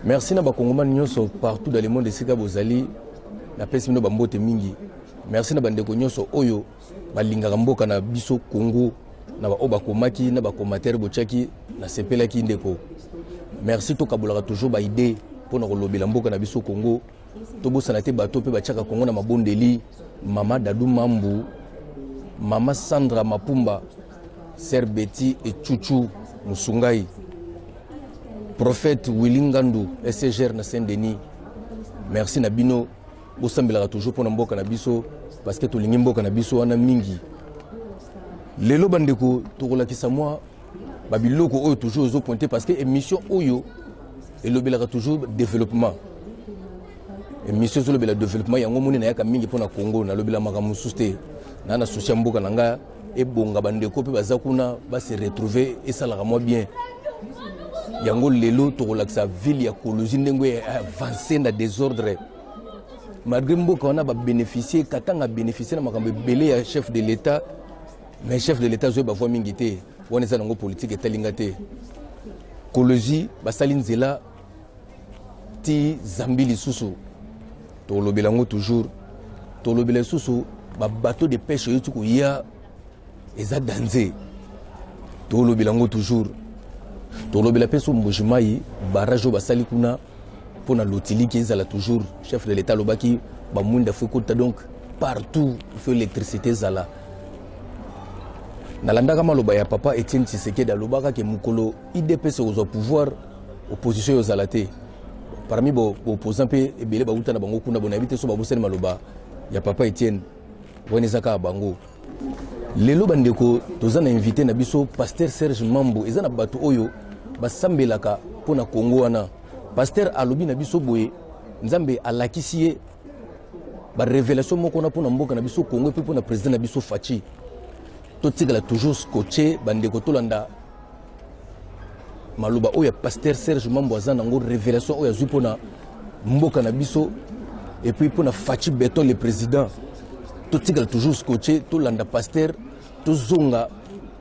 Merci na bakongomani nyonso partout dans le monde esika bozali na pesi mino bambote mingi. Merci na bandeko nyonso oyo balingaka mboka na biso Congo na ba obakomaki na bakomatere bochaki na sepelaki ndeko. Merci to kabulaka toujours ba idée pour na kolobela mboka na biso Congo. To bosana te bato pe bachaka Congo na mabondeli, Mama Dadou Mambu, Mama Sandra Mapumba, Sœur Betty et Chouchou Musungai. Prophète Willingandu, SCGR na Saint-Denis. Merci Nabino. Bosambela toujours pour mboka na biso parce que to lingi mboka na biso wana mingi. Lelo bandeko to kolakisa moi babiloko oyo toujours zo pointer parce que émission oyo elobelaka toujours développement. Émission zo lobela développement yango moni na yaka mingi pour na Congo na lobela makamu suste. Na soucia mboka nanga e bonga bandeko pe bazakuna ba se retrouver et ça la moi bien. Yango lelo to relaxa ville ya Kolozi ndengwe avancer na désordre malgré mboka on a bénéficié katanga bénéficier na makambe belé ya chef de l'état mais chef de l'état zo ba voix mingité on est nango politique etalingate Kolozi basali nzela ti Zambili susu to lobelango toujours to lobela susu ba bateau de pêche yotu ko ya eza danger to lobelango toujours to lobela peso mbojimai barrage basali kuna pona lotili qui ezala toujours chef de l'état lobaki ba munda fekota donc partout il faut électricité zala nalandaka maloba ya papa Etienne Tshisekedi alobaka ke mukolo IDPS au pouvoir opposition yo zalate parmi bo opposant pe ebele ba utana bango kuna bona habite so ba boseni maloba ya papa Etienne bonezaka bango lelo bandeko tozana invité na biso pasteur Serge Mambo ezana bato oyo basambelaka pona Congo wana pasteur alobi na biso boye nzambe alakisi ye ba révélation moko na pona mboka na biso Congo pe pona président na biso Fachi to tigala toujours scotché bandeko tolanda maloba oya pasteur Serge Mambo azana ngo révélation oya zui pona mboka na biso et puis pona Fachi Beton le président to tigala toujours scotché tolanda pasteur to zonga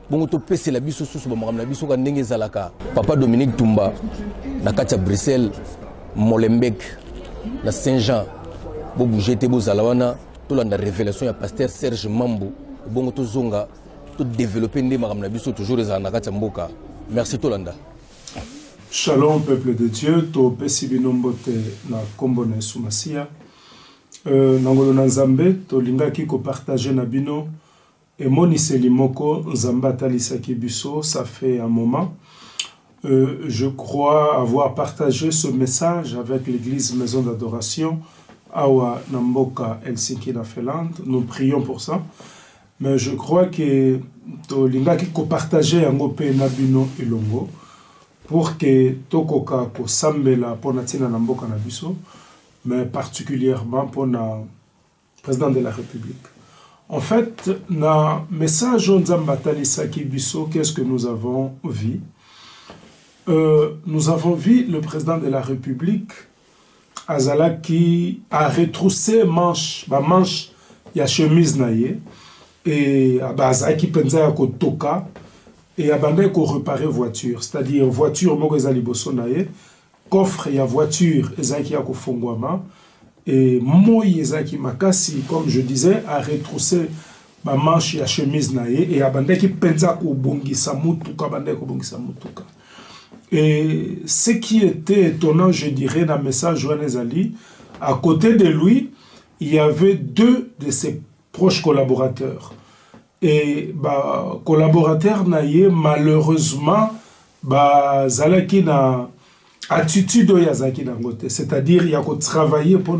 bongo to pese la biso susu ba makamna biso ka ndenge zalaka papa Dominique Tumba na kati ya Bruxelles Molenbeek na Saint-Jean bo bougete bo zalawana to landa révélation ya pasteur Serge Mambo bongo to zonga to développer ndé makamna biso toujours za na kati ya mboka merci to landa. Shalom peuple de Dieu to pesi binombote na kombone sumasia nangolo na Nzambe to lingaki ko partager na bino. Et Moniseli Moko, Nzamba Talisaki Biso, ça fait un moment. Je crois avoir partagé ce message avec l'église Maison d'Adoration, Awa Namboka Helsinki na Finlande. Nous prions pour ça. Mais je crois que Tolinga qui partageait un gope Nabino et Longo pour que Tokoka ko Sambela pour Natina Namboka Nabiso, mais particulièrement pour le président de la République. En fait, dans le message Nzamba Talisaki Biso, qu'est-ce que nous avons vu? Nous avons vu le président de la République, Azala, qui a retroussé manche, il y a chemise naïe, et Azala qui pensait à toka, et abandonné qu'on réparer voiture, c'est-à-dire voiture, Mogazali Bosso naïe, coffre, il y a voiture, Ezaki a Fongwama. Et Moïse Ezaki Makasi, comme je disais, a retroussé ma manche et la chemise naïe et a bandé qui pensa au bongi samutuka, bandé au bongi samutuka. Et ce qui était étonnant, je dirais, dans le message Joannes Ali, à côté de lui, il y avait deux de ses proches collaborateurs. Et collaborateurs naïe, malheureusement, Zalaki na attitude de Yazaki Dangote, c'est-à-dire il y a qu'à travailler pour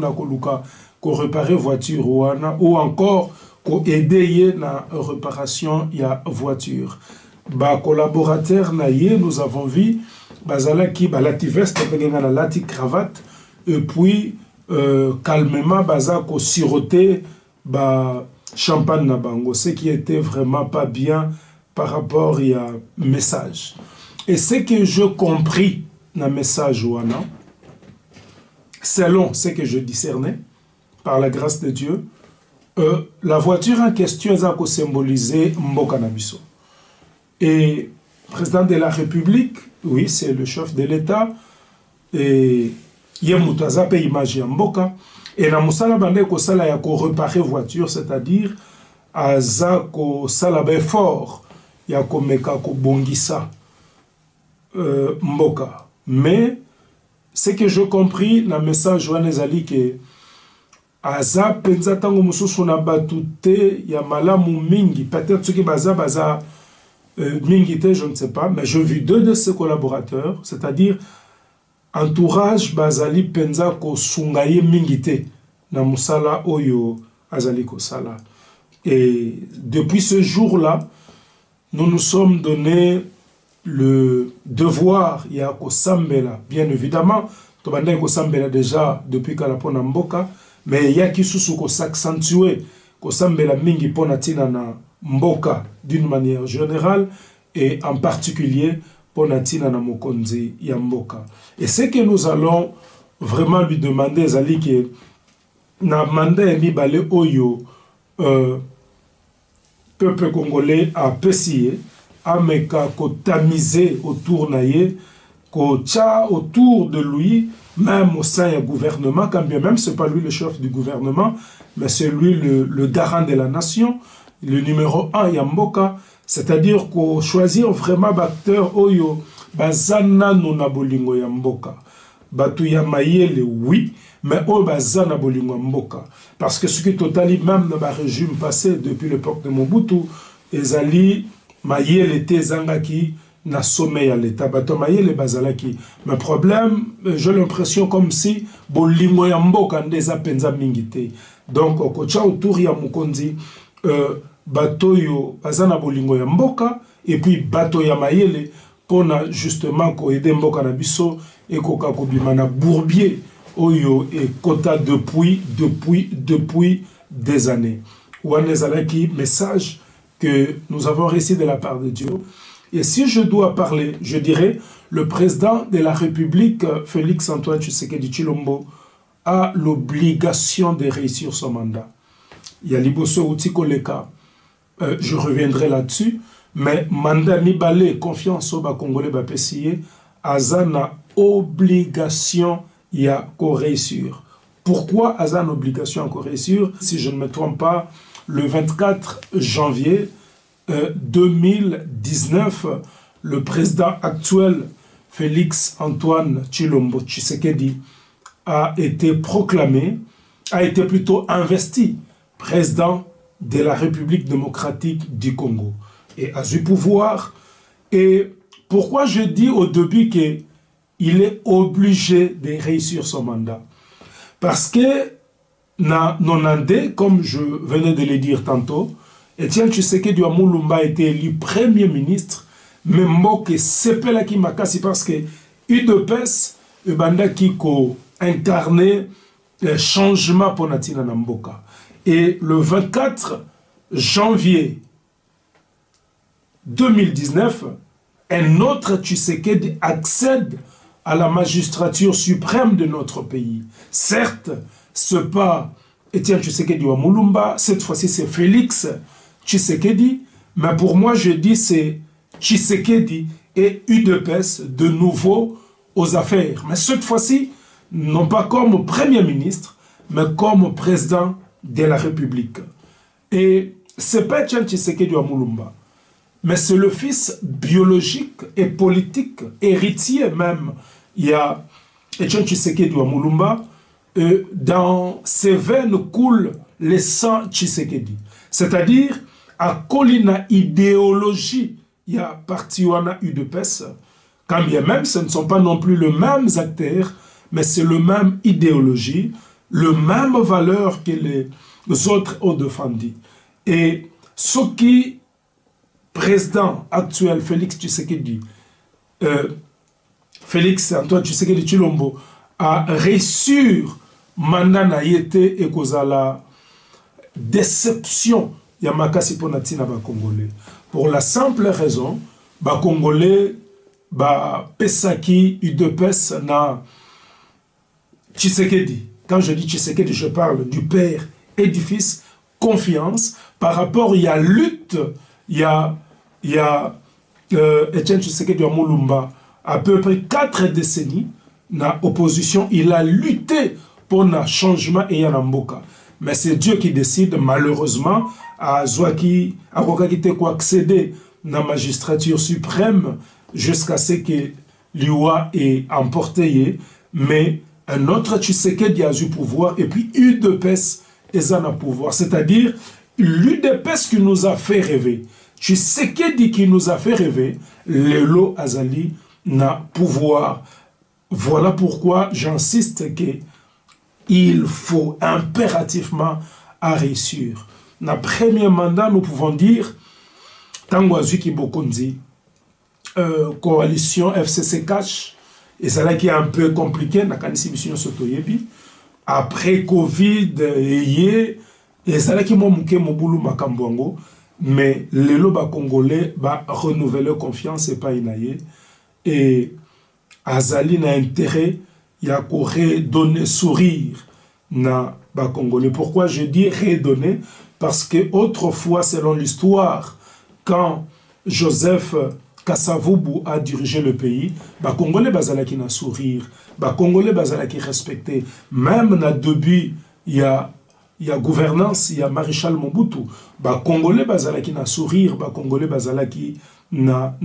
réparer voiture ou encore aider na réparation ya voiture. Collaborateur naïe, nous avons vu bazala qui balati veste na lati cravate et puis calmement baza ko siroter ba champagne na bango, ce qui était vraiment pas bien par rapport à message. Et ce que je compris dans message wana, selon ce que je discernais par la grâce de Dieu, la voiture en question est symboliser Mboka Nabiso. Et le président de la République, oui, c'est le chef de l'État, et Yemutaza pe image Mboka, et na musala bande ko sala ya ko réparer voiture, c'est-à-dire aza ko sala be fort ya ko meka ko bongisa Mboka. Mais ce que je compris dans le message Joanezali que aza penza tango mususu na batute ya malamu mingi, peut-être ce qui baza mingi te, je ne sais pas, mais je vis deux de ses collaborateurs, c'est-à-dire entourage bazali penza ko sungaye mingite na musala oyo azali ko sala. Et depuis ce jour-là, nous nous sommes donné le devoir ya ko sambela. Bien évidemment, to banda ko sambela déjà depuis kala pona mboka, mais ya ki susu ko s'accentuer ko sambela mingi pona tina na mboka d'une manière générale et en particulier Ponatina na mokonzi ya mboka. Et ce que nous allons vraiment lui demander, Zali, que na manda mi bale oyo peuple congolais a pessié, a meka ko tamiser autour naye, ko tcha autour de lui, même au sein du gouvernement, quand bien même c'est pas lui le chef du gouvernement, mais c'est lui le garant de la nation, le numéro 1 ya mboka. C'est-à-dire qu'on choisit vraiment l'acteur oyo bazana nona bolingo ya mboka. Batu ya mayele oui, mais oyo bazana bolingo ya mboka. Parce que ce qui totali même dans le régime passé depuis l'époque de Mobutu, ezali mayele te zangaki na sommet ya l'état. Batu mayele bazalaki. Mais problème, j'ai l'impression comme si bolingo ya mboka ndeza penza mingite. Donc kocha autour ya mukonzi batoyo bazana bolingo ya mboka et puis bato ya mayele pona justement ko aider mboka na biso et ko ka kobima na bourbier oyo et kota depuis des années. Wanezalaki message que nous avons reçu de la part de Dieu. Et si je dois parler, je dirais le président de la République Félix Antoine Tshisekedi Tshilombo a l'obligation de réussir son mandat. Il y a Liboso Utikoleka. Je reviendrai là-dessus, mais mandat Nibale, confiance au Congolais Bapessier, Azana obligation ya ko réussir. Pourquoi Azana obligation à ko réussir? Si je ne me trompe pas, le 24 janvier 2019, le président actuel Félix Antoine Tshilombo Tshisekedi a été proclamé, a été plutôt investi président de la République démocratique du Congo et a eu pouvoir. Et pourquoi je dis au début qu'il est obligé de réussir son mandat? Parce que na Nonandé, comme je venais de le dire tantôt, Etienne Tshisekedi wa Mulumba a été élu premier ministre, mais Mboke sepela ki makasi parce que UDPS banda qui ko incarné le changement pour Natina Namboka. Et le 24 janvier 2019, un autre Tshisekedi accède à la magistrature suprême de notre pays. Certes, ce n'est pas Etienne Tshisekedi wa Mulumba, cette fois-ci c'est Félix Tshisekedi, mais pour moi je dis c'est Tshisekedi et UDPS de nouveau aux affaires. Mais cette fois-ci, non pas comme Premier ministre, mais comme président de la République. Et ce n'est pas Etienne Tshisekedi wa Mulumba, mais c'est le fils biologique et politique, héritier même. Il y a Etienne Tshisekedi wa Mulumba, dans ses veines coule le sang Tshisekedi. C'est-à-dire, à Kolina idéologie, il y a parti wana UDPS, quand bien même ce ne sont pas non plus les mêmes acteurs, mais c'est le même idéologie, le même valeur que les autres ont défendu. Et ce qui, président actuel Félix Tshisekedi, Félix Antoine Tshisekedi Tshilombo a reçu mandat na yete et la déception ya makasi pona tina ba Congolais. Pour la simple raison, ba Congolais ba pesaki UDPS na Tshisekedi. Quand je dis Tshisekedi, je parle du père et du fils. Confiance par rapport, il y a lutte, il y a Etienne Tshisekedi wa Mulumba, à peu près 4 décennies, na opposition, il a lutté pour un changement et un mboka. Mais c'est Dieu qui décide, malheureusement, à Zouaki, à Rokakite ko accéder na magistrature suprême jusqu'à ce que l'IOA ait emporté, mais un autre Tshisekedi a eu pouvoir, et puis UDPS est en pouvoir. C'est-à-dire, l'UDPS qui nous a fait rêver, Tshisekedi qui nous a fait rêver, Lelo Azali n'a pouvoir. Voilà pourquoi j'insiste qu'il faut impérativement réussir. Dans le premier mandat, nous pouvons dire, Tango Azuki Bokonzi, coalition FCC Cash, et c'est là qui est un peu compliqué, après Covid, et c'est là qui m'a manqué mon boulot Makambouango, mais les lobes congolais va renouveler confiance et pas inaye. Et Azali n'a intérêt, il y a qu'à redonner sourire na ba congolais. Pourquoi je dis redonner? Parce que autrefois, selon l'histoire, quand Joseph Kasavubu a dirigé le pays, ba congolais bazalaki na sourire, ba congolais bazalaki respecté. Même na début, il y a gouvernance, il y a maréchal Mobutu, ba congolais bazalaki na sourire, ba congolais bazalaki na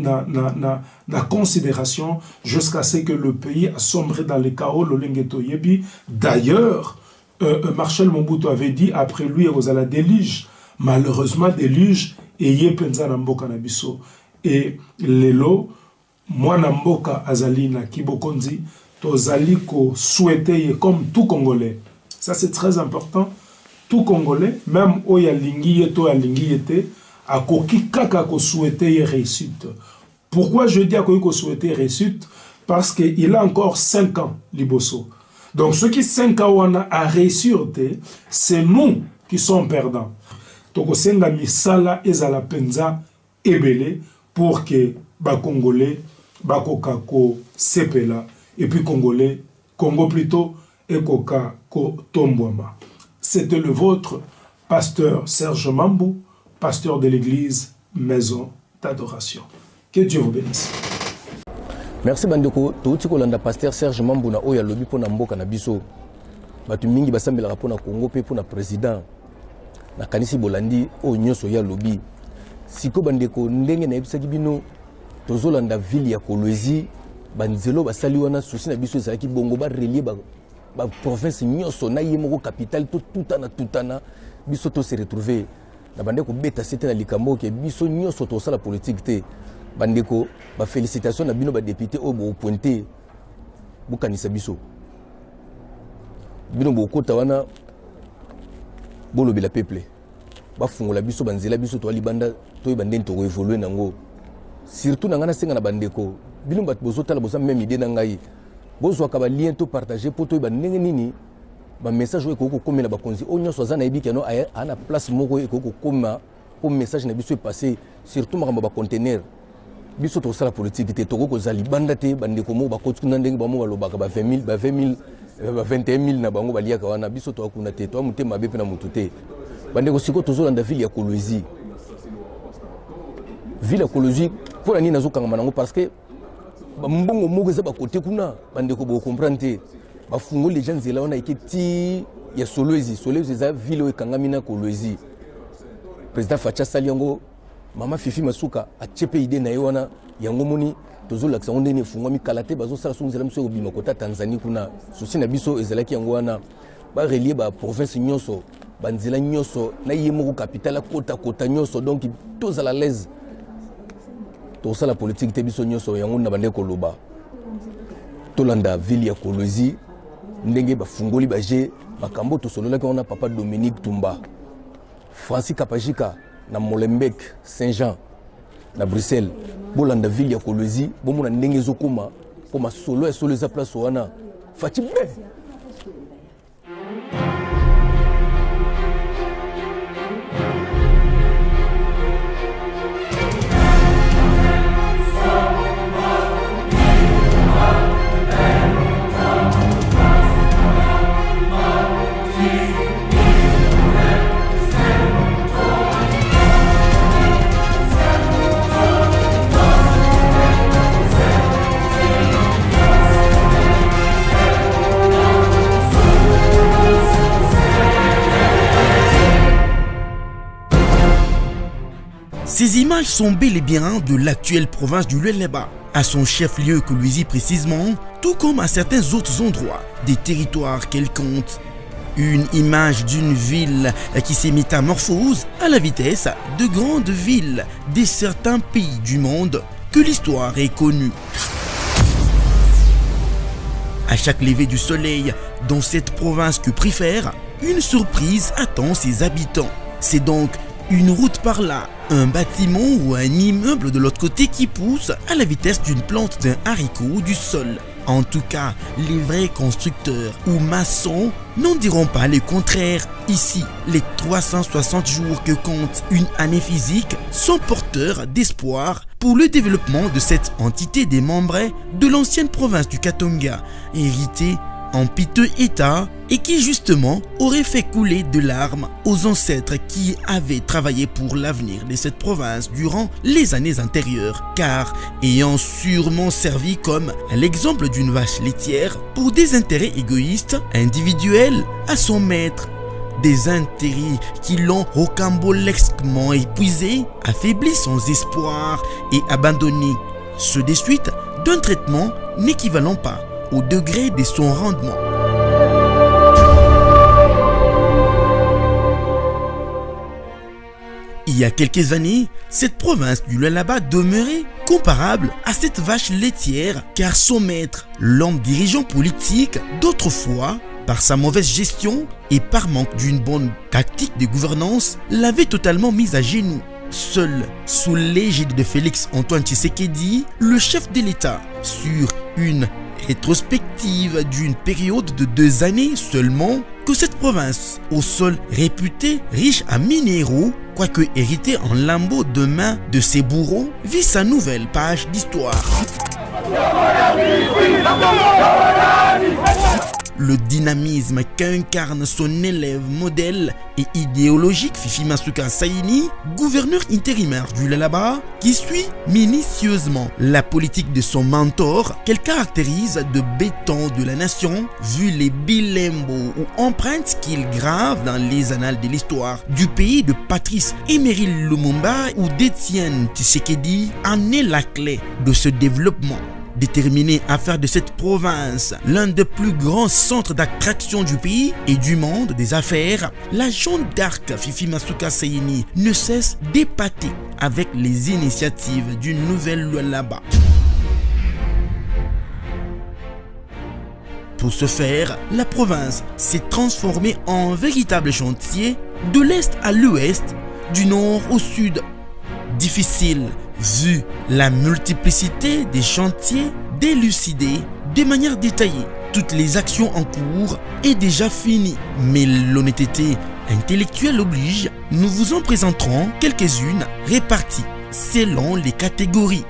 considération jusqu'à ce que le pays a sombré dans le chaos, le Lengeto Yebi. D'ailleurs, Marshal Mobutu avait dit après lui aux la déluge, malheureusement déluge et yepenza na mboka na biso. Et lelo moi na mboka azali na kibokonzi tozali ko souhaiter comme tout Congolais. Ça c'est très important. Tout Congolais, même au yalingi yeto yalingi yete, a koki kaka ko souhaiter réussite. Pourquoi je dis à ko souhaiter réussite? Parce qu'il a encore 5 ans Liboso. Donc ceux qui 5 ans a réussi, c'est nous qui sommes perdants. Donc senga misala ezala penza ebele pour que ba Congolais ba koka ko sepela et puis Congolais Congo plutôt et koka ko tombwama. C'était le vôtre, pasteur Serge Mambou, pasteur de l'église Maison d'Adoration. Que Dieu vous bénisse. Merci Bandeko. Touti kolanda pasteur Serge Mambou na oya lobi pona mboka na biso. Batu mingi basambela rapona Congo pe pona président. Na kanisi bolandi o nyoso ya lobi. Siko Bandeko ndenge na ebisaki bino tozolanda ville ya Kolwezi banzelo basali wana souci na biso ezalaki bongo ba relier ba province nyoso na yemoko capitale tutana biso to se retrouver na bandeko beta c'était na likambo ke biso nyoso to sala politique te bandeko ba félicitations na bino ba député o bo pointer bukanisa biso bino bo kota wana bolo bila peuple ba fungola biso banzela biso to libanda to ibandeni to évoluer nango surtout na ngana senga na bandeko bino bat bozotala boza même idée na ngai bozo ka ba lien to partager pour to ba ndenge nini ba message ko ko komela ba konzi o nyoso za na yebiki no ana place moko ko ko koma pour message na biso passé surtout makamba ba conteneur biso to sala politique te to ko zali banda te bande ko mo ba ko tuna ndenge ba mo baloba ka ba 20000 ba 20000 ba 21000 na bango balia ka wana biso to akuna te to mutema be pe na mututé bande ko siko to zolanda ville ya Kolwezi ville ya Kolwezi pour nani nazo kanga manango parce que mbongo moko za ba côté kuna bande ko bo comprendre ba fungo les gens zela wana iketi ya Kolwezi za ville o kanga mina Kolwezi président Facha Saliango mama Fifi Masuka a chepe idée na wana yango moni tozola ka sonde ne fungo mi kalate bazo sala sunzela mso obima kota Tanzanie kuna souci na biso ezalaki yango wana ba relier ba province nyonso banzela nyonso na yemoko capitale kota nyonso donc tozala l'aise to sala politique te biso nyonso yango na bande ko loba tolanda ville ya Kolwezi ndenge ba fungoli ba je makambo to solola ki on papa Dominique Tumba Francis Kapajika na Molenbeek Saint-Jean na Bruxelles bolanda ville ya Kolwezi bomona ndenge ezokoma pour ma solo et solo eza place wana Fatih bien. Ces images sont bel et bien de l'actuelle province du Lualaba, à son chef-lieu Kolwezi précisément, tout comme à certains autres endroits des territoires qu'elle compte. Une image d'une ville qui s'est métamorphose à la vitesse de grandes villes de certains pays du monde que l'histoire est connue. À chaque lever du soleil, dans cette province que préfère, une surprise attend ses habitants. C'est donc une route par là, un bâtiment ou un immeuble de l'autre côté qui pousse à la vitesse d'une plante d'un haricot du sol. En tout cas, les vrais constructeurs ou maçons n'en diront pas le contraire. Ici, les 360 jours que compte une année physique sont porteurs d'espoir pour le développement de cette entité démembrée de l'ancienne province du Katanga, héritée en piteux état et qui justement aurait fait couler de larmes aux ancêtres qui avaient travaillé pour l'avenir de cette province durant les années antérieures, car ayant sûrement servi comme l'exemple d'une vache laitière pour des intérêts égoïstes individuels à son maître. Des intérêts qui l'ont rocambolesquement épuisé, affaibli sans espoir et abandonné, ceux des suites d'un traitement n'équivalant pas au degré de son rendement. Il y a quelques années, cette province du Lualaba demeurait comparable à cette vache laitière car son maître, l'homme dirigeant politique d'autrefois, par sa mauvaise gestion et par manque d'une bonne tactique de gouvernance, l'avait totalement mise à genoux. Seul, sous l'égide de Félix Antoine Tshisekedi, le chef de l'État, sur une rétrospective d'une période de 2 années seulement, que cette province, au sol réputé riche en minéraux, quoique héritée en lambeaux de main de ses bourreaux, vit sa nouvelle page d'histoire. Le dynamisme qu'incarne son élève modèle et idéologique Fifi Masuka Saini, gouverneur intérimaire du Lualaba, qui suit minutieusement la politique de son mentor, qu'elle caractérise de béton de la nation, vu les bilembos ou empreintes qu'il grave dans les annales de l'histoire du pays de Patrice Emery Lumumba ou d'Étienne Tshisekedi, en est la clé de ce développement. Déterminé à faire de cette province l'un des plus grands centres d'attraction du pays et du monde des affaires, la Jeanne d'Arc Fifi Masuka Saini ne cesse d'épater avec les initiatives d'une nouvelle Lualaba. Pour ce faire, la province s'est transformée en véritable chantier de l'est à l'ouest, du nord au sud. Difficile, vu la multiplicité des chantiers, d'élucider de manière détaillée toutes les actions en cours est déjà finie. Mais l'honnêteté intellectuelle oblige, nous vous en présenterons quelques-unes réparties selon les catégories.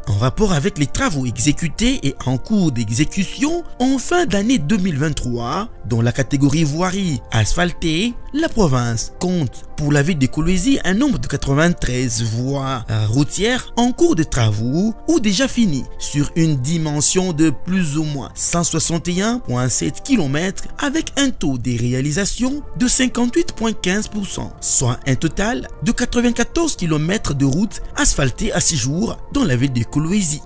En rapport avec les travaux exécutés et en cours d'exécution en fin d'année 2023, dans la catégorie voirie asphaltée, la province compte pour la ville de Kolwezi un nombre de 93 voies routières en cours de travaux ou déjà finies sur une dimension de plus ou moins 161,7 km avec un taux de réalisation de 58,15%, soit un total de 94 km de routes asphaltées à 6 jours dans la ville de Kolwezi.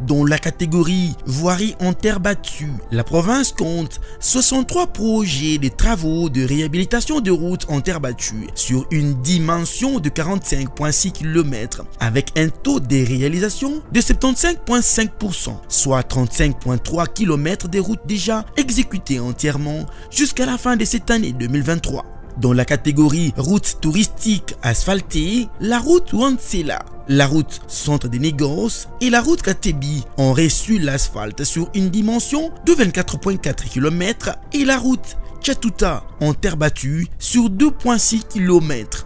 Dans la catégorie voirie en terre battue, la province compte 63 projets de travaux de réhabilitation de routes en terre battue sur une dimension de 45,6 km avec un taux de réalisation de 75,5%, soit 35,3 km de routes déjà exécutées entièrement jusqu'à la fin de cette année 2023. Dans la catégorie route touristique asphaltée, la route Wansela, la route Centre des Négoces et la route Katebi ont reçu l'asphalte sur une dimension de 24,4 km et la route Chatuta en terre battue sur 2,6 km.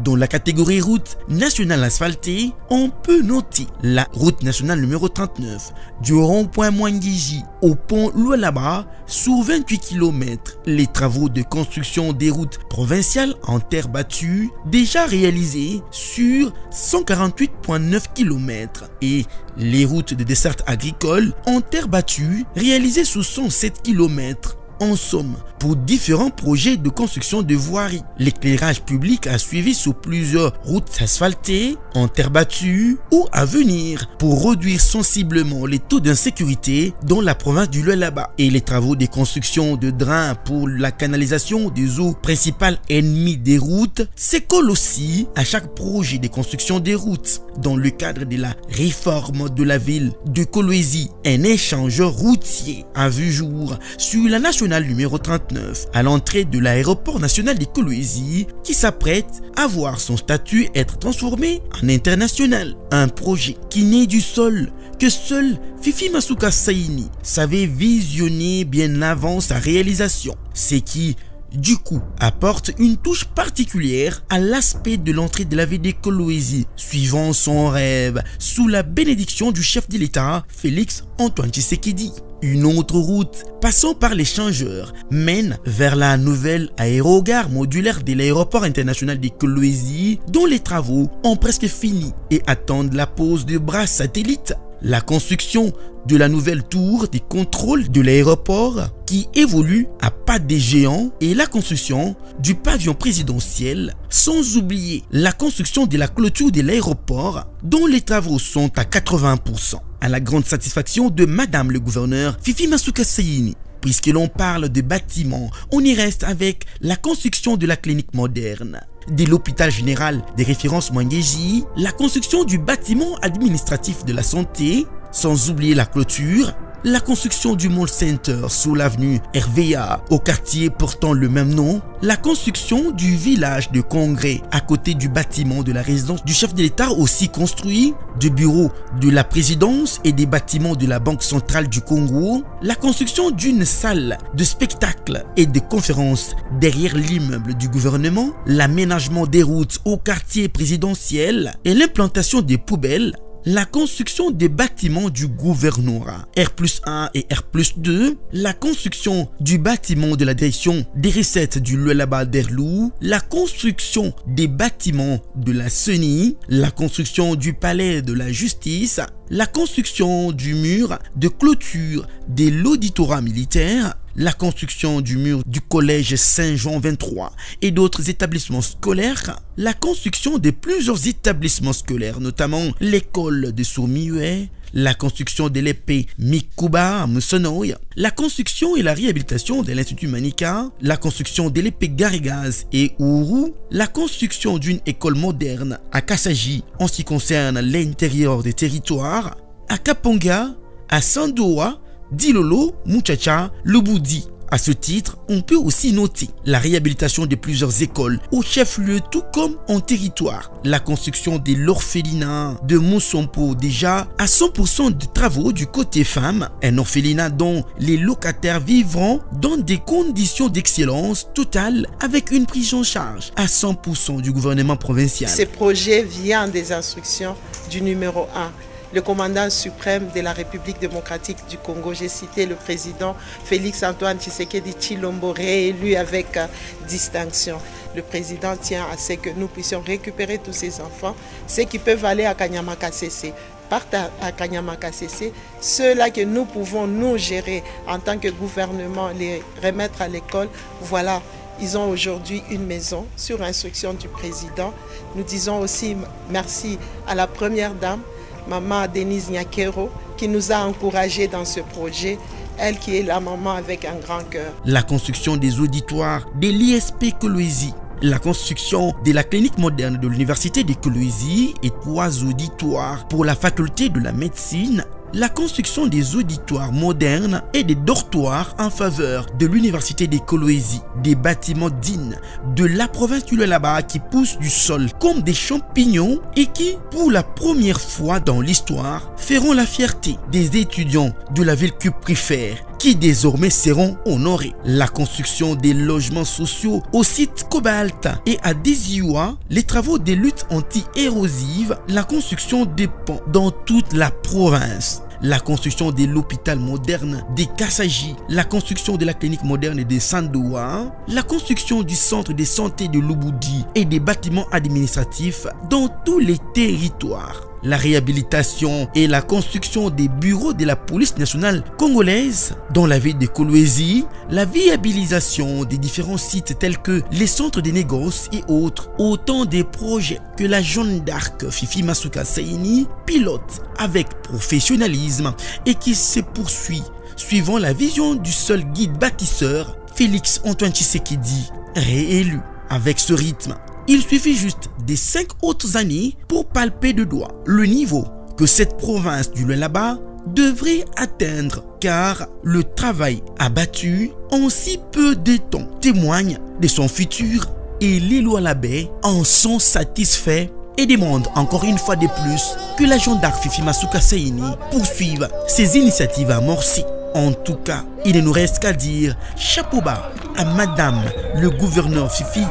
Dans la catégorie route nationale asphaltée, on peut noter la route nationale numéro 39 du rond-point Mwangiji au pont Lualaba sur 28 km. Les travaux de construction des routes provinciales en terre battue déjà réalisés sur 148,9 km et les routes de desserte agricole en terre battue réalisées sur 107 km. En somme, pour différents projets de construction de voiries, l'éclairage public a suivi sur plusieurs routes asphaltées, en terre battue ou à venir pour réduire sensiblement les taux d'insécurité dans la province du Lualaba. Et les travaux de construction de drains pour la canalisation des eaux principales ennemies des routes s'écolent aussi à chaque projet de construction des routes. Dans le cadre de la réforme de la ville de Kolwezi, un échangeur routier a vu jour sur la nationale numéro 39 à l'entrée de l'aéroport national de Kolwezi qui s'apprête à voir son statut être transformé en international. Un projet qui naît du sol que seul Fifi Masuka Saini savait visionner bien avant sa réalisation. C'est qui du coup, apporte une touche particulière à l'aspect de l'entrée de la ville de Kolwezi, suivant son rêve sous la bénédiction du chef de l'État, Félix Antoine Tshisekedi. Une autre route, passant par l'échangeur, mène vers la nouvelle aérogare modulaire de l'aéroport international de Kolwezi, dont les travaux ont presque fini et attendent la pose de bras satellites. La construction de la nouvelle tour de contrôle de l'aéroport qui évolue à pas de géant et la construction du pavillon présidentiel, sans oublier la construction de la clôture de l'aéroport dont les travaux sont à 80%, à la grande satisfaction de Madame le gouverneur Fifi Masuka Saini. Puisque l'on parle de bâtiments, on y reste avec la construction de la clinique moderne, de l'hôpital général des références Mwangiji, la construction du bâtiment administratif de la santé, sans oublier la clôture, la construction du Mall Center sous l'avenue RVA au quartier portant le même nom, la construction du village de congrès à côté du bâtiment de la résidence du chef de l'État aussi construit, du bureau de la présidence et des bâtiments de la Banque centrale du Congo, la construction d'une salle de spectacle et de conférences derrière l'immeuble du gouvernement, l'aménagement des routes au quartier présidentiel et l'implantation des poubelles, la construction des bâtiments du gouvernorat R+1 et R+2, la construction du bâtiment de la direction des recettes du Lualaba d'Erlou, la construction des bâtiments de la CENI, la construction du palais de la justice, la construction du mur de clôture de l'auditorat militaire, la construction du mur du collège Saint-Jean 23 et d'autres établissements scolaires, la construction de plusieurs établissements scolaires, notamment l'école de Sourmioué, la construction de l'épée Mikuba à Musonoy, la construction et la réhabilitation de l'Institut Manika, la construction de l'épée Garigaz et Ouru, la construction d'une école moderne à Kassaji en ce qui concerne l'intérieur des territoires, à Kaponga, à Sandoa, Dilolo, Muchacha, Lubudi. À ce titre, on peut aussi noter la réhabilitation de plusieurs écoles au chef-lieu tout comme en territoire, la construction de l'orphelinat de Moussompo déjà à 100% de travaux du côté femmes, un orphelinat dont les locataires vivront dans des conditions d'excellence totale avec une prise en charge à 100% du gouvernement provincial. Ce projet vient des instructions du numéro 1. Le commandant suprême de la République démocratique du Congo, j'ai cité le président Félix Antoine Tshisekedi Tshilombo, réélu avec distinction. Le président tient à ce que nous puissions récupérer tous ces enfants, ceux qui peuvent aller à Kanyama-Kasese. Partent à Kanyama-Kasese, ceux-là que nous pouvons nous gérer en tant que gouvernement, les remettre à l'école, voilà. Ils ont aujourd'hui une maison sur instruction du président. Nous disons aussi merci à la première dame, Maman Denise Nyakero, qui nous a encouragés dans ce projet. Elle qui est la maman avec un grand cœur. La construction des auditoires de l'ISP Kolwezi, la construction de la clinique moderne de l'université de Kolwezi et 3 auditoires pour la faculté de la médecine, la construction des auditoires modernes et des dortoirs en faveur de l'université de Kolwezi, des bâtiments dignes de la province du Lualaba qui poussent du sol comme des champignons et qui, pour la première fois dans l'histoire, feront la fierté des étudiants de la ville cuprifère qui désormais seront honorés. La construction des logements sociaux au site Cobalt et à Desiwa, les travaux des luttes anti-érosives, la construction des ponts dans toute la province. La construction de l'hôpital moderne des Kassaji, la construction de la clinique moderne de Sandoa, la construction du centre de santé de Lubudi et des bâtiments administratifs dans tous les territoires. La réhabilitation et la construction des bureaux de la police nationale congolaise dans la ville de Kolwezi, la viabilisation des différents sites tels que les centres de négoces et autres, autant des projets que la Jeanne d'Arc Fifi Masuka Saini pilote avec professionnalisme et qui se poursuit suivant la vision du seul guide bâtisseur Félix Antoine Tshisekedi, réélu. Avec ce rythme, il suffit juste des 5 autres années pour palper de doigt le niveau que cette province du Lualaba devrait atteindre, car le travail abattu en si peu de temps témoigne de son futur et les Lualabais en sont satisfaits et demandent encore une fois de plus que la Jeanne d'Arc Fifi Masuka Saini poursuive ses initiatives amorcées. En tout cas, il ne nous reste qu'à dire chapeau bas à Madame le gouverneur Fifi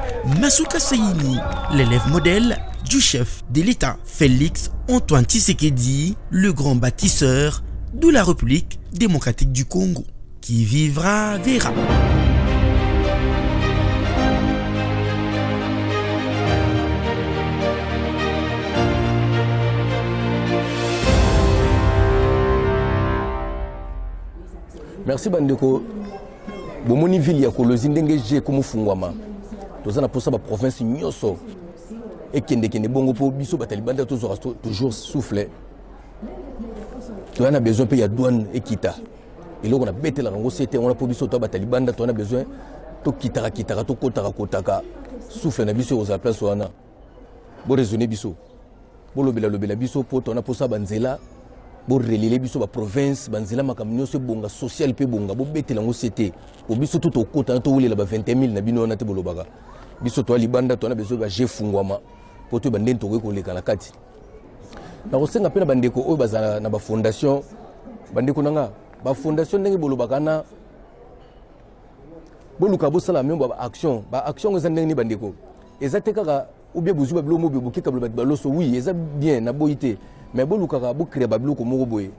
Masuka Saini, l'élève modèle du chef de l'État Félix Antoine Tshisekedi, le grand bâtisseur de la République démocratique du Congo. Qui vivra verra. Merci bandeko. Bomoni ville ya Kolwezi ndenge je comme fungwama. Tozana posa ba province nyoso. Et kende bongo po biso ba talibanda toujours souffler. Tu as besoin de douane et kita. Et là on a bêté la rango c'était on a po biso to ba talibanda tu as besoin to kitara to kotaka souffle na biso aux place wana. Bo raisonner biso. Bo lobela biso po to na posa banzela. Bo relile biso ba province banzela makamnyo se bonga social pe bonga bo betela ngo c'était po biso tout au kota to wulela ba 20000 na bino na te bolobaka biso to libanda to na bezo ba je fungwama po to bande to ko leka na kati na ko senga pena bandeko oyo bazana na ba fondation bandeko nanga ba fondation ndenge bolobaka na boluka bo sala membo ba action za ndenge ni bandeko ezate kaka ubie buzu ba bilo mo bo kika ba loso oui eza bien na boité mais boluka bo créer ba bilo ko mo boye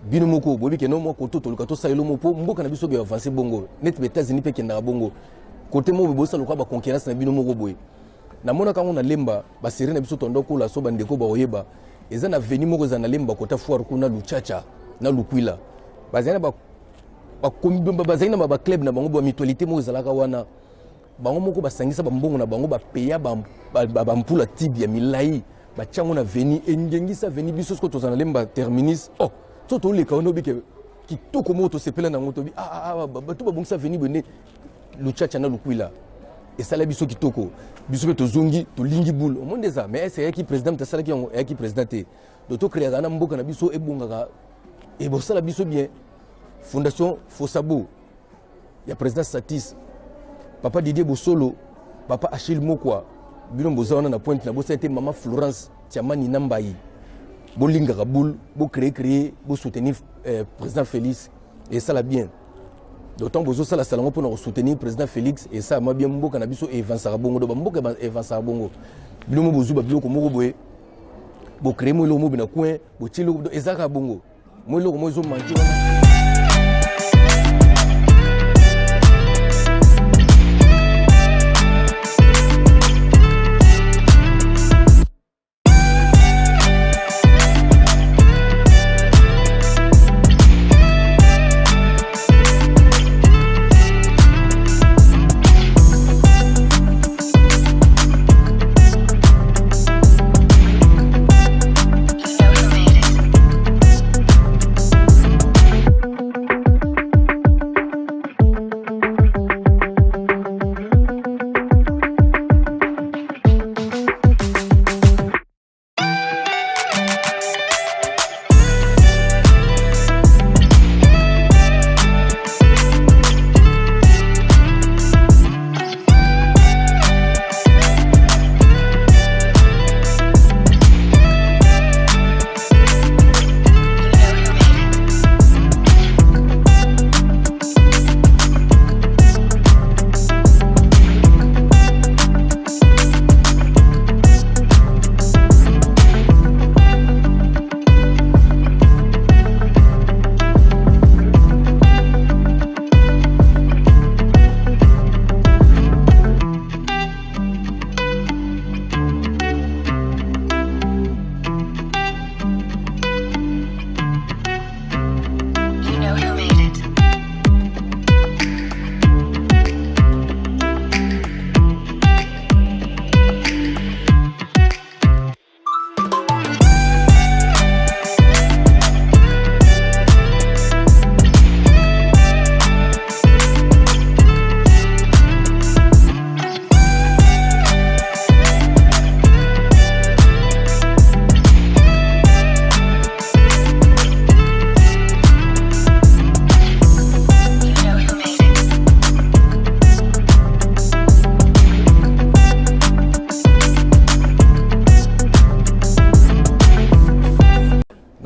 bino moko bobi ke no mo ko to luka to salelo mo po mboka na biso be avancer bongo net États-Unis pe kenda bongo côté mo bo sala ko ba concurrence na bino moko boye na mona kango na lemba ba série na biso tondo ko la so bandeko ba oyeba eza na veni moko za na lemba kota foire kuna luchacha na lukwila bazana ba kombi bazana ba club na bango ba mutualité mo zalaka wana bango moko basangisa ba mbongo na bango ba peya ba mpula tibia milai ba chango na veni engengisa veni biso ko tozana lemba terminus oh toto le kaono bi ke kitoko moto sepela na moto bi bato ba bongisa veni bone luchacha na lukwila et ça la biso kitoko biso to zungi to lingi boule au monde ça mais c'est qui président ta sala qui président doto créer na mboka na biso e bongaka e bo sala biso bien fondation Fosabo ya président Satis papa Didier Bosolo papa Achille Mokwa bino bozana na pointe na bo c'était maman Florence Tiamani Nambayi bo lingaka boule bo créer bo soutenir président Félix et ça la bien d'autant bozo sala salango pour soutenir président Félix et ça m'a bien mboka na biso evansara bongo do mboka evansara bongo bino mo bozu ba bilo ko moko boye bo créer mo lo mo bina coin bo tilo ezaka bongo mo lo mo zo manji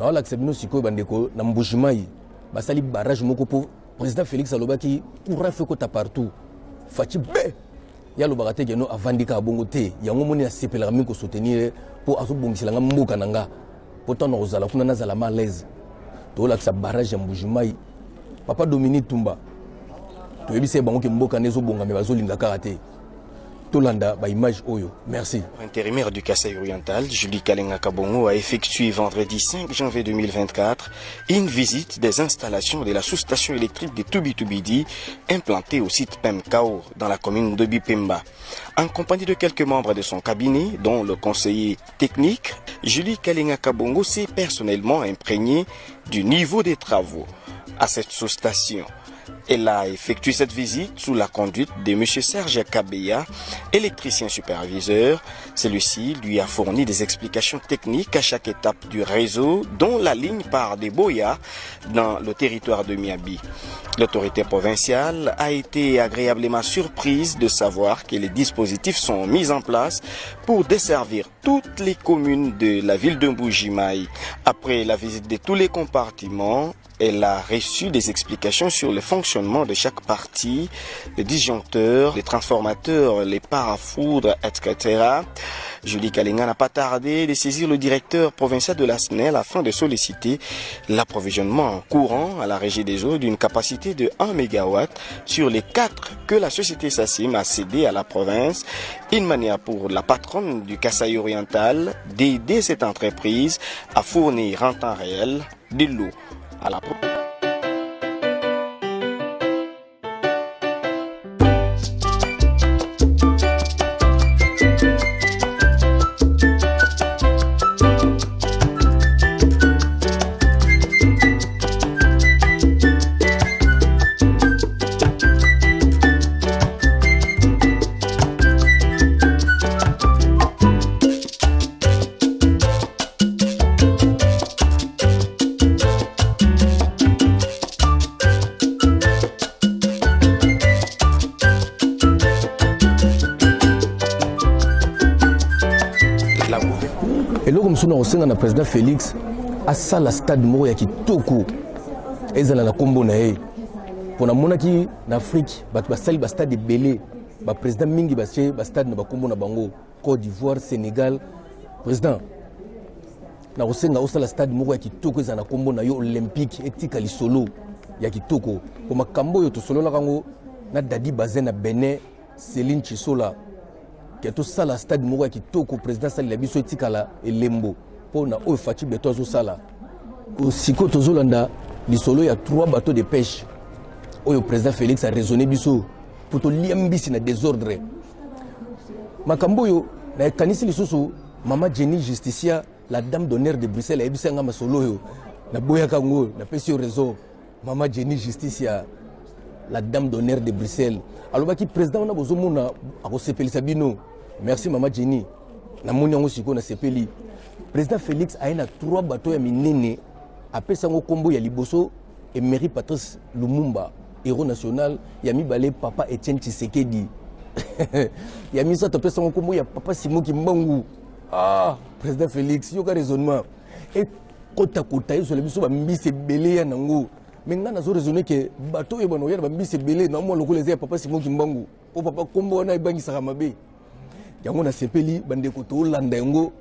na wala aksa bino sikoyo bandeko na Mbujimayi basali barrage moko po président Félix alobaki courant fait kota partout faci be ya lobaka te keno avandika bongo te yango moni asepelaka mingi kosoutenir po azobongiselanga mboka na nga po tana kozala kuna nazala ma l'aise tolakisa barrage ya Mbujimayi papa Dominique Tumba toyebisa bango ke mboka ne ezobonga me bazolinga kaka te tolanda ba image oyo. Merci. Intérimaire du Kasaï oriental, Julie Kalenga Kabongo a effectué vendredi 5 janvier 2024 une visite des installations de la sous-station électrique de Toubitoubidi implantée au site Pemkao dans la commune de Bipemba. En compagnie de quelques membres de son cabinet, dont le conseiller technique, Julie Kalenga Kabongo s'est personnellement imprégnée du niveau des travaux à cette sous-station. Elle a effectué cette visite sous la conduite de M. Serge Kabeya, électricien superviseur. Celui-ci lui a fourni des explications techniques à chaque étape du réseau, dont la ligne part des Boya dans le territoire de Miabi. L'autorité provinciale a été agréablement surprise de savoir que les dispositifs sont mis en place pour desservir toutes les communes de la ville de Mbujimayi. Après la visite de tous les compartiments, elle a reçu des explications sur le fonctionnement de chaque partie, les disjoncteurs, les transformateurs, les parafoudres, etc. Julie Kalenga n'a pas tardé de saisir le directeur provincial de la SNEL afin de solliciter l'approvisionnement en courant à la régie des eaux d'une capacité de 1 MW sur les 4 que la société SACIM a cédé à la province. Une manière pour la patronne du Kasaï oriental d'aider cette entreprise à fournir en temps réel de l'eau à la na osenga na président Félix asala stade moko ya kitoko ezala na kombo na ye pona monaki na Afrique bato basali ba stade belé ba président mingi batie ba stade na bakombo na bango Côte d'Ivoire, Sénégal. Président na osenga osala stade moko ya kitoko ezala na kombo na yo olympique etika lisolo ya kitoko po makambo yo to solola kango na Dadi Bazen na Benin, Céline Chisola que sala stade moko ya kitoko président sali la biso etikala elembo pona oyo Faci Beto azosala osiko tozolanda lisolo ya 3 bateaux de pêche oyo président Félix a raisonné biso pour tolia mbisi na désordre makambo oyo na ekanisi lisusu mama Jenny Justicia la dame d'honneur de Bruxelles ayebisa nga masolo oyo na boyaka ngo na pesi yo réseau mama Jenny Justicia la dame d'honneur de Bruxelles alobaki président on a bozomona akosepelisa bino. Merci Mama Jenny. Na moni yango siko na sepeli. Président Félix a na 3 bateaux ya minene apesa ngo kombo ya liboso Emery Patrice Lumumba, héros national, ya mibale papa Etienne Tshisekedi. Ya misa to pesa ngo kombo ya papa Simon Kimbangu. Ah, président Félix, yo ka raisonnement. Et kota kota yo le biso ba mbise belé ya nango. Mais nga nazo raisonner que bateau e bono ya ba mbise belé na mo lokole ya papa Simon Kimbangu. O papa kombo na ibangisa mabe. Yango na sepeli bandeko to landa yango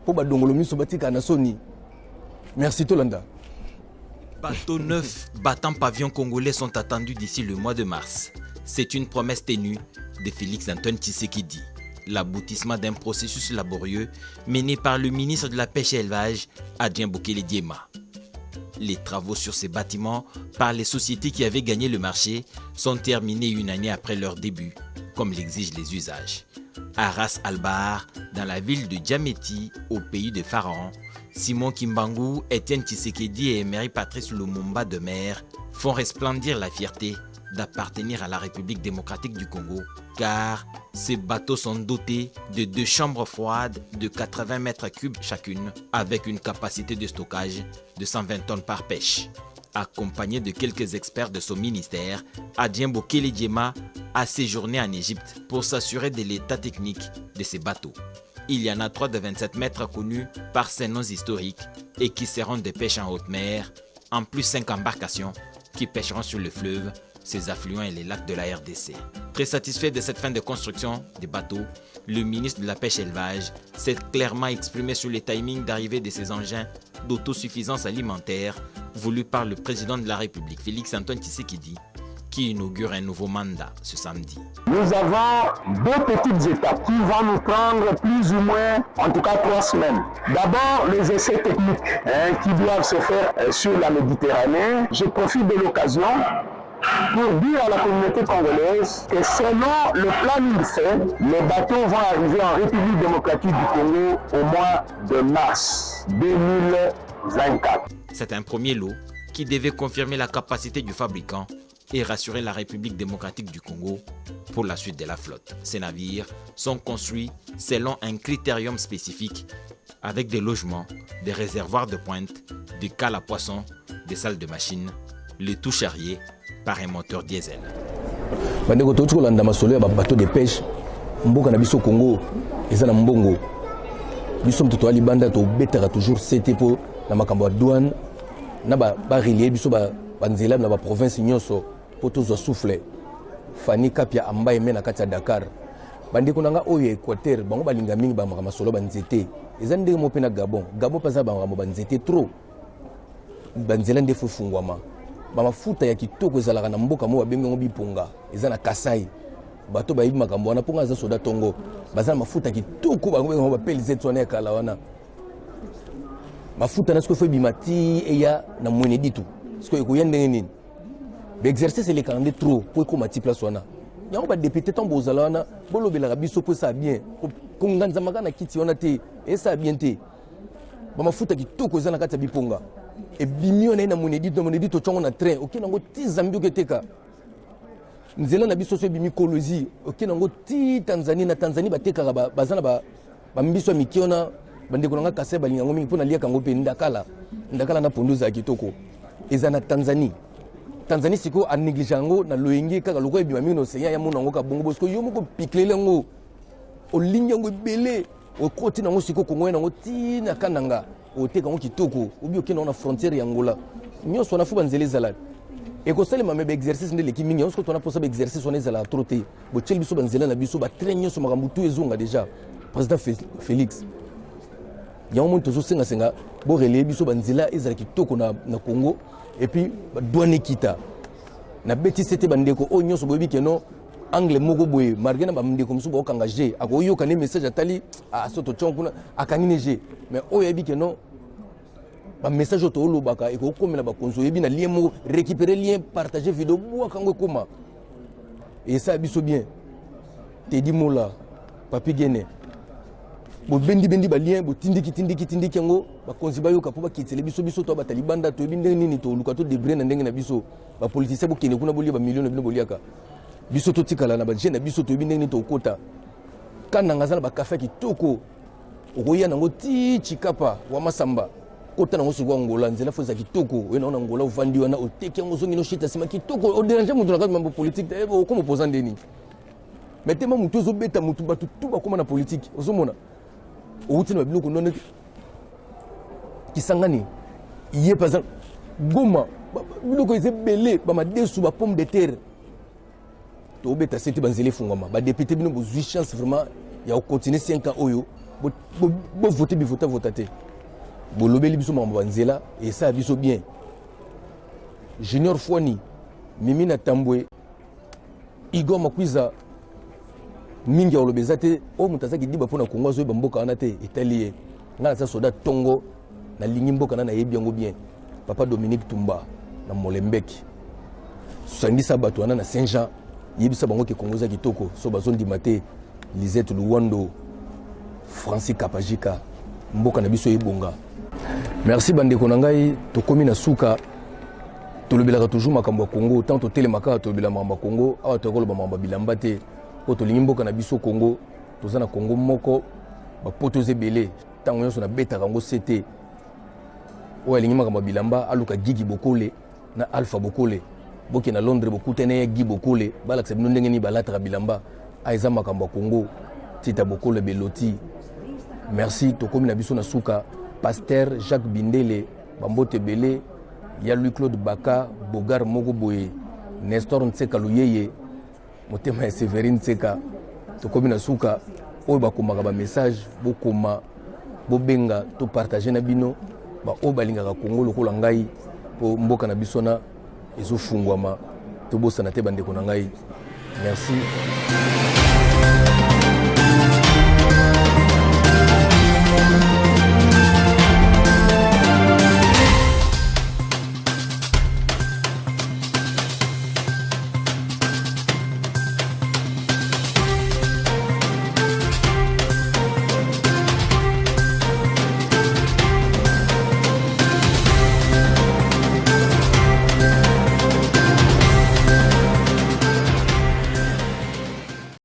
po badongolo miso batika na soni. Merci Tolanda. Bateaux neufs battant pavillon congolais sont attendus d'ici le mois de mars. C'est une promesse ténue de Félix Antoine Tshisekedi. L'aboutissement d'un processus laborieux mené par le ministre de la Pêche et Élevage, Adrien Bokele-Diema. Les travaux sur ces bâtiments par les sociétés qui avaient gagné le marché sont terminés 1 année après leur début, comme l'exigent les usages. À Ras Al-Bahar, dans la ville de Djameti, au pays de Pharaon, Simon Kimbangu, Etienne Tshisekedi et Emery Patrice Lumumba de Mer font resplendir la fierté d'appartenir à la République démocratique du Congo, car ces bateaux sont dotés de 2 chambres froides de 80 mètres cubes chacune, avec une capacité de stockage de 120 tonnes par pêche. Accompagné de quelques experts de son ministère, Adrien Bokele-Diema a séjourné en Égypte pour s'assurer de l'état technique de ces bateaux. Il y en a 3 de 27 mètres connus par ses noms historiques et qui seront des pêches en haute mer, en plus 5 embarcations qui pêcheront sur le fleuve, ses affluents et les lacs de la RDC. Très satisfait de cette fin de construction des bateaux, le ministre de la Pêche et Élevage s'est clairement exprimé sur le timing d'arrivée de ces engins d'autosuffisance alimentaire voulus par le président de la République, Félix Antoine Tshisekedi, qui inaugure un nouveau mandat ce samedi. Nous avons 2 petites étapes qui vont nous prendre plus ou moins, en tout cas 3 semaines. D'abord, les essais techniques qui doivent se faire sur la Méditerranée. Je profite de l'occasion pour dire à la communauté congolaise que selon le planning fait, les bateaux vont arriver en République démocratique du Congo au mois de mars 2024. C'est un premier lot qui devait confirmer la capacité du fabricant et rassurer la République démocratique du Congo pour la suite de la flotte. Ces navires sont construits selon un critérium spécifique avec des logements, des réservoirs de pointe, des cales à poissons, des salles de machines, le tout charrié par un moteur diesel. Bandeko to tolanda masolo ya bateau de pêche mboka na biso Congo eza na mbongo biso mtoto ali banda to betaka toujours c'était pour na makambo ya douane na ba relier biso ba nzela na ba province nyonso po to zo souffler Fani Kapia ambaye mena kati ya Dakar bandeko nanga oyo Équateur bango balinga mingi ba masolo ba nzete eza ndenge mo pena Gabon paza bango ba nzete trop banzela ndefu fungwama mafuta ya kitoko ezalaka na mboka mo babengi ngo bipunga eza na Kasai bato bayibi makambo wana ponga za soda tongo baza na mafuta kitoko bango ngo bapelize tsone kala wana mafuta na siko fo bimati eya na mwene ditu siko ekoyende nini be exercice le kande trop pour ko mati place wana yango ba député tombo zala wana bolobela biso po ça bien ko nganza makana kiti wana te et ça bien te ba mafuta kitoko eza na kati ya bipunga et bimio na monedito chongo na train ok nango ti Zambie oketeka nzela na biso so bimi kolozi ok nango ti Tanzanie na Tanzanie batekaka bazana ba mbiso mikiona bandeko nanga kase balinga ngo mingi pona lia kango pe ndakala na pondoza ya kitoko eza na Tanzanie siko a négligeango na loyengi kaka loko ebima mingi no seya ya monango ka bongo bosko yo moko piklele ngo o linya ngo belé o koti nango siko kongo nango ti na kananga oteka ngo kitoko obi okena na frontière ya Angola nyonso na fuba nzele zala e ko salema mebe exercice ndele ki mingi onsko tona posa ba exercice on ezala troté bo tsheli biso banzela na biso ba train nyonso makambu tu ezonga déjà président Félix ya mo tozo senga bo relé biso banzela ezala kitoko na Congo et puis ba douane kita na beti c'était bandeko o nyonso boyebi keno anglais moko boye margena ba ndeko musu ba okangage akoyoka ne message atali a soto chonkuna akaninege mais o yebi keno ba message to olobaka e ko komela ba konzo yebi na lien mo récupérer lien partager vidéo bo kango koma et ça biso bien Teddy Mola Papi Gene bo bendi ba lien bo tindiki ngo ba konzi ba yoka po ba kitele biso to ba talibanda to yebi nini to luka to debré na ndenge na biso ba politicien bo kene kuna bolia ba millions bino boliaka biso to tikala na ba jeune biso to yebi ndenge to kota kana ngazala ba café kitoko okoya nango ti chikapa wa masamba kota nango siko Angola nzela foza kitoko we na Angola uvandi wana oteki ngo zongi no shita sima kitoko o déranger mutu na mambo politique ebo comme opposant deni metema mutu zo beta mutu batu tuba koma na politique ozomona outi na biloko none kisangani yé par exemple goma biloko ezebele ba madesu ba pomme de terre to beta senti banzele fungama ba député bino bo zui chance vraiment ya continuer 5 ans oyo bo voter te bolobeli biso mambo banzela et ça biso bien Junior Fwani Mimi na Tambwe Igor Makwiza mingi ya olobeza te o mutazaki diba pona Kongo zo bamboka wana te italien ngana sa soda tongo na lingi mboka na yebi yango bien Papa Dominique Tumba na Molembeki sandisa bato wana na Saint-Jean yebisa bango ke Kongo za kitoko so bazondi mate Lisette Luwando Francis Kapajika mboka na biso ebonga. Merci bandeko na ngai tokomi na suka tolobelaka toujours makambo ya Congo tant totelemaka tolobela makambo ya Congo awa tokoloba makambo bilamba te po tolingi mboka na biso Congo toza na Congo moko bapoto ebele ntango nyonso na betaka ngo sete oyo alingi makambo bilamba aluka Gigi Bokole na Alpha Bokole boke na Londres bokutene ya Gigi Bokole balakisa bino ndenge ni balataka bilamba aiza makambo ya Congo tita Bokole beloti merci tokomi na biso na suka Pasteur Jacques Bindele Bambote Belé ya Louis Claude Baka Bogar Mogo Boye Nestor Ntseka Luyeye motema ya Séverine Ntseka tokomi na suka oyo bakomaka ba message bokoma bobenga to partager na bino ba oyo balingaka Kongo lokola ngai po mboka na biso na ezofungwama tobosana te bandeko na ngai merci.